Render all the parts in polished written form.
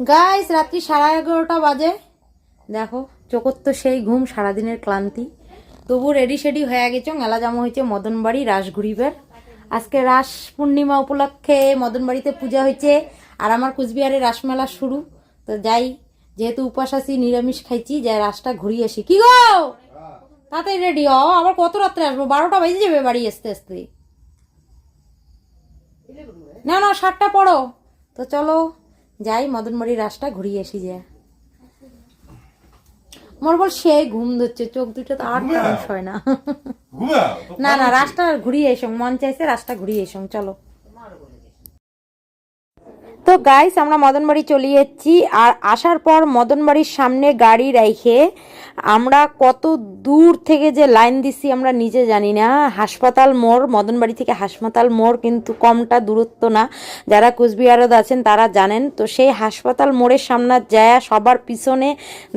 Guys রাত্রি 11:30 বাজে। দেখো চোখর তো সেই ঘুম, সারাদিনের ক্লান্তি, তবু রেডি সেডি হয়ে গেছ। মেলা জামা হয়েছে মদনবাড়ি রাস ঘুরিবার। আজকে রাস পূর্ণিমা উপলক্ষে মদনবাড়িতে পূজা হয়েছে আর আমার কুচবিহারে রাসমেলা শুরু। তো যাই, যেহেতু উপাস আছি, নিরামিষ খাইছি, যাই রাসটা ঘুরিয়ে আসি। কি গো তাতে রেডি হও, আবার কত রাত্রে আসবো? 12টা বেজে যাবে বাড়ি আসতে আসতে। না না 7টা পড়ো। তো চলো যাই, মদনবাড়ির রাসটা ঘুরিয়ে আসি। যায় মোর বল সে ঘুম ধরছে, চোখ দুটো তো আর মানুষ হয় না। না না রাসটা ঘুরিয়ে এসো, মন চাইছে রাসটা ঘুরিয়ে এসো। চলো। তো গাইস আমরা মদনবাড়ি চলে যাচ্ছি। আর আসার পর মদনবাড়ির সামনে গাড়ি রেখে আমরা কত দূর থেকে যে লাইন দিছি আমরা নিজে জানি না। হাসপাতাল মোড়, মদনবাড়ি থেকে হাসপাতাল মোড় কিন্তু কমটা দূরত্ব না, যারা কুচবিহারত আছেন তারা জানেন। তো সেই হাসপাতাল মোড়ের সামনে যায় সবার পিছনে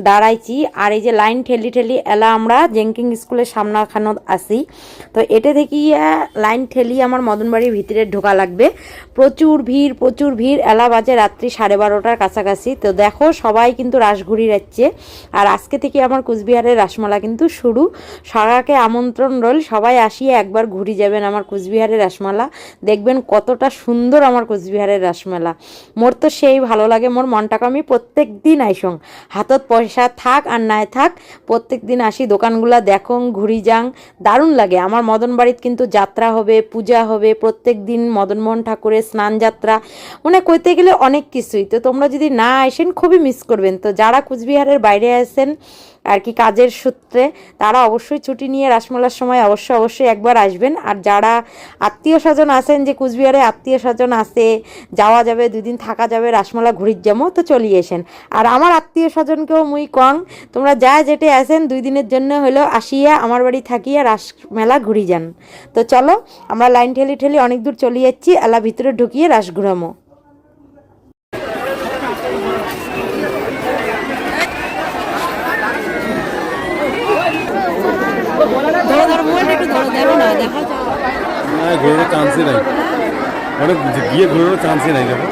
দাঁড়াইছি। আর এই যে লাইন ঠেলি ঠেলি এলা আমরা জেঙ্কিং স্কুলের সামনাখানো আসি। তো এটা থেকে লাইন ঠেলি আমার মদনবাড়ির ভিতরে ঢোকা লাগবে। প্রচুর ভিড়। এলা বাজে রাত্রি 12:30টার কাছাকাছি। তো দেখো সবাই কিন্তু রাস ঘুরি যাচ্ছে। আর আজকে থেকে আমার কুচবিহারের রাসমেলা কিন্তু শুরু। সবাইকে আমন্ত্রণ রইল, সবাই আসিয়ে একবার ঘুরি যাবেন আমার কুচবিহারের রাসমেলা। দেখবেন কতটা সুন্দর আমার কুচবিহারের রাসমেলা। মোর তো সেই ভালো লাগে, মোর মনটাকে আমি প্রত্যেক দিন আইসং, হাতত পয়সা থাক আর নাই থাক প্রত্যেক দিন আসি, দোকানগুলা দেখং, ঘুরি যাং, দারুণ লাগে। আমার মদনবাড়িতে কিন্তু যাত্রা হবে, পূজা হবে প্রত্যেক দিন, মদনমোহন ঠাকুরের স্নান যাত্রা, মানে কইতে গেলে অনেক কিছুই। তো তোমরা যদি না আসেন খুবই মিস করবেন। তো যারা কুচবিহারের বাইরে আসেন আর কি কাজের সূত্রে, তারা অবশ্যই ছুটি নিয়ে রাসমেলার সময় অবশ্যই একবার আসবেন। আর যারা আত্মীয় স্বজন আছেন, যে কুচবিহারে আত্মীয় স্বজন আছে, যাওয়া যাবে, 2 দিন থাকা যাবে, রাসমেলা ঘুরির যাবো, তো চলিয়ে আসেন। আর আমার আত্মীয় স্বজনকেও মুই কং, তোমরা যা যেটে আসেন 2 দিনের জন্য হলেও আসিয়া আমার বাড়ি থাকিয়া রাসমেলা ঘুরি যান। তো চলো আমরা লাইন ঠেলি ঠেলি অনেক দূর চলে যাচ্ছি, এলা ভিতরে ঢুকিয়ে রাস ঘুরামো। ঘোরানোর চান্সই নাই, অনেক গিয়ে ঘোরানোর চান্সই নাই। দেখো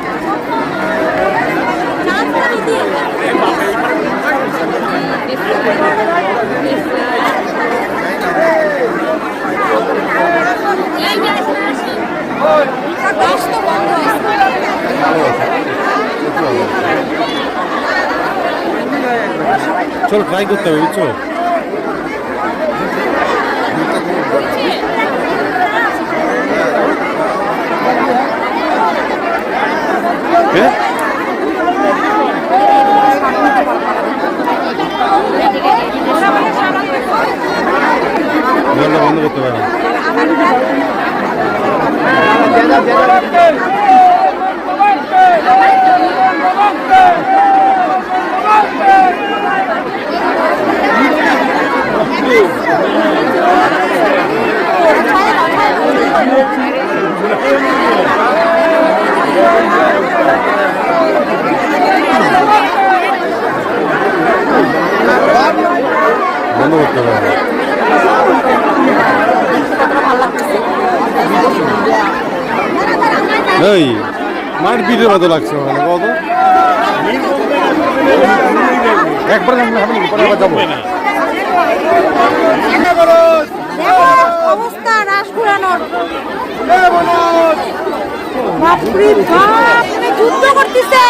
চলো ট্রাই করতে হবে, বুঝছো? বন্ধ করতে পারে বন্ধ করতে পারে। এই মার পিঠের মতো লাগছে ওখানে, কত একবার যাবো। অবস্থা রাস ঘুরানোর, যুদ্ধ করতেছে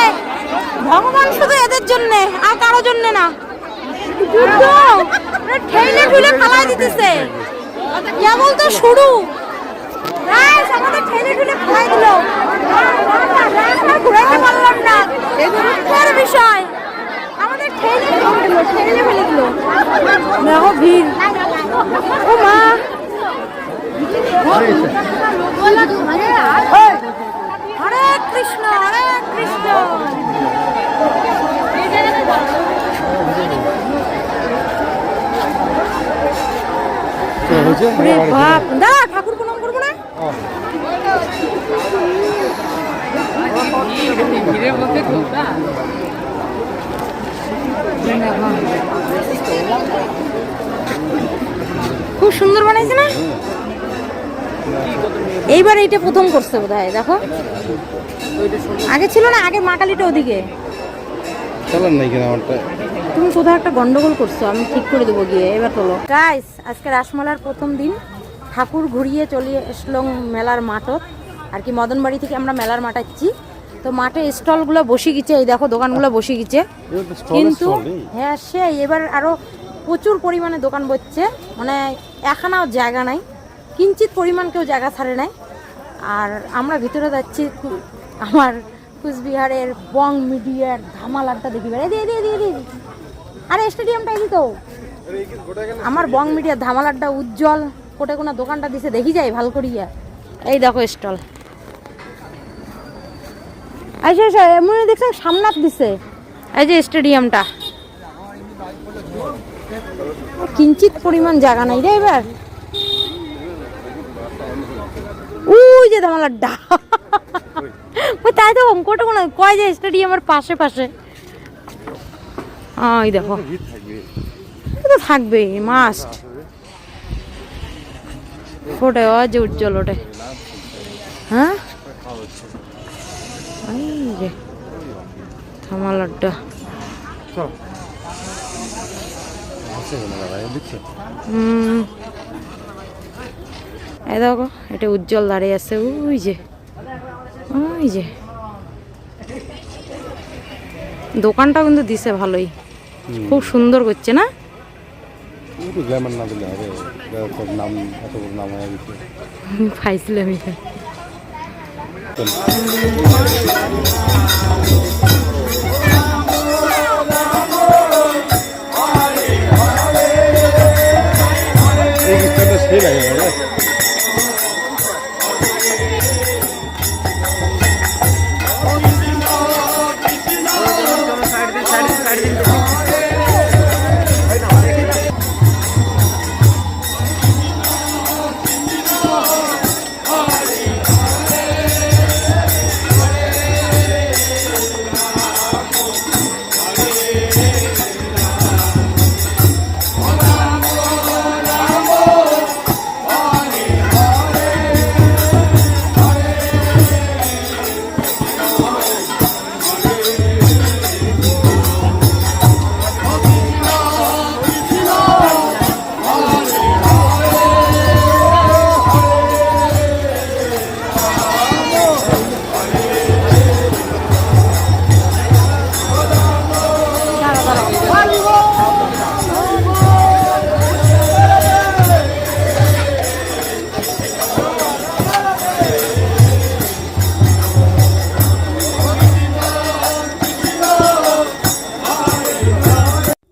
ভগবান শুধু এদের জন্য, আর কারো জন্য না। যুদ্ধ ঠেলে ঠুলে ফালাই দিতেছে, কেবল তো শুরু। আমাদের ঠেলে ঠুলে ফালাই দিল, ঘুরাইতে পারলাম না, দুঃখের বিষয়। আমাদের ঠেলে ফেলে দিল। দেখো ভিড়, ও মা হরে কৃষ্ণ হরে কৃষ্ণ। ঠাকুর প্রণাম করবো না? খুব সুন্দর বানাইছে না? এইবার এইটা প্রথম করছে বোধহয়। দেখো আগে ছিল না, আগে মা কালীটা ওদিকে। চালান নাই কিনা আমারটা। তুমি কোথাও একটা গন্ডগোল করছো, আমি ঠিক করে দেবো গিয়ে। এবার তোলো গাইস, আজকে রাসমেলার প্রথম দিন। ঠাকুর ঘুরিয়ে চলে আসলো মেলার মাঠত আর কি। মদনবাড়ি থেকে আমরা মেলার মাঠাচ্ছি, তো মাঠে স্টলগুলো বসে গেছে, এই দেখো দোকানগুলো বসে গেছে। কিন্তু হ্যাঁ সেই এবার আরো প্রচুর পরিমাণে দোকান বসছে, মানে এখানেও জায়গা নাই, কিঞ্চিত পরিমাণ কেউ জায়গা ছাড়ে নাই। আর আমরা ভিতরে যাচ্ছি, আমার কুচবিহারের বং মিডিয়ার ধামাল আড্ডা দেখি বেড়ে দিয়ে দিয়ে দিয়ে দিয়ে আরে স্টেডিয়ামটা এসি তো আমার বং মিডিয়ার ধামাল আড্ডা উজ্জ্বল কোটে কোনো দোকানটা দিছে দেখি যাই ভাল করিয়া। এই দেখো স্টল, আচ্ছা আচ্ছা এমন দেখছো সামনাত দিছে, এই যে স্টেডিয়ামটা। কিঞ্চিত পরিমাণ জায়গা নাই রে এবার। ওই যে ধামাল আড্ডা, ওই তাই তো অঙ্কটা কোনো কয় যে স্টেডিয়ামের পাশে পাশে। ওই দেখো তো থাকবে মাস্ট ফোটে যে উজ্জ্বল ওটে। হ্যাঁ এই যে ধামাল আড্ডা। এই দেখো এটা উজ্জ্বল দাঁড়িয়ে আছে, ওই যে ওই যে দোকানটা কিন্তু দিছে ভালোই, খুব সুন্দর করছে না? পাইছিলাম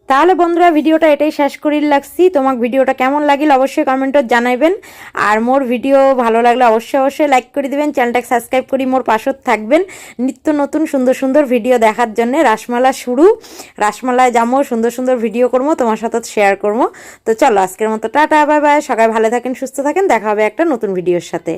তাহলে বন্ধুরা ভিডিওটা এটাই শেষ করির লাগছি। তোমাক ভিডিওটা কেমন লাগিল অবশ্যই কমেন্টত জানাইবেন। আর মোর ভিডিও ভালো লাগলে অবশ্যই লাইক করে দিবেন, চ্যানেলটাকে সাবস্ক্রাইব করি মোর পাশত থাকবেন নিত্য নতুন সুন্দর সুন্দর ভিডিও দেখার জন্য। রাসমেলা শুরু, রাসমেলায় যাবো, সুন্দর সুন্দর ভিডিও করবো, তোমার সাথে শেয়ার করবো। তো চলো আজকের মতো টাটা, বাই বাই। সবাই ভালো থাকেন, সুস্থ থাকেন, দেখা হবে একটা নতুন ভিডিওর সাথে।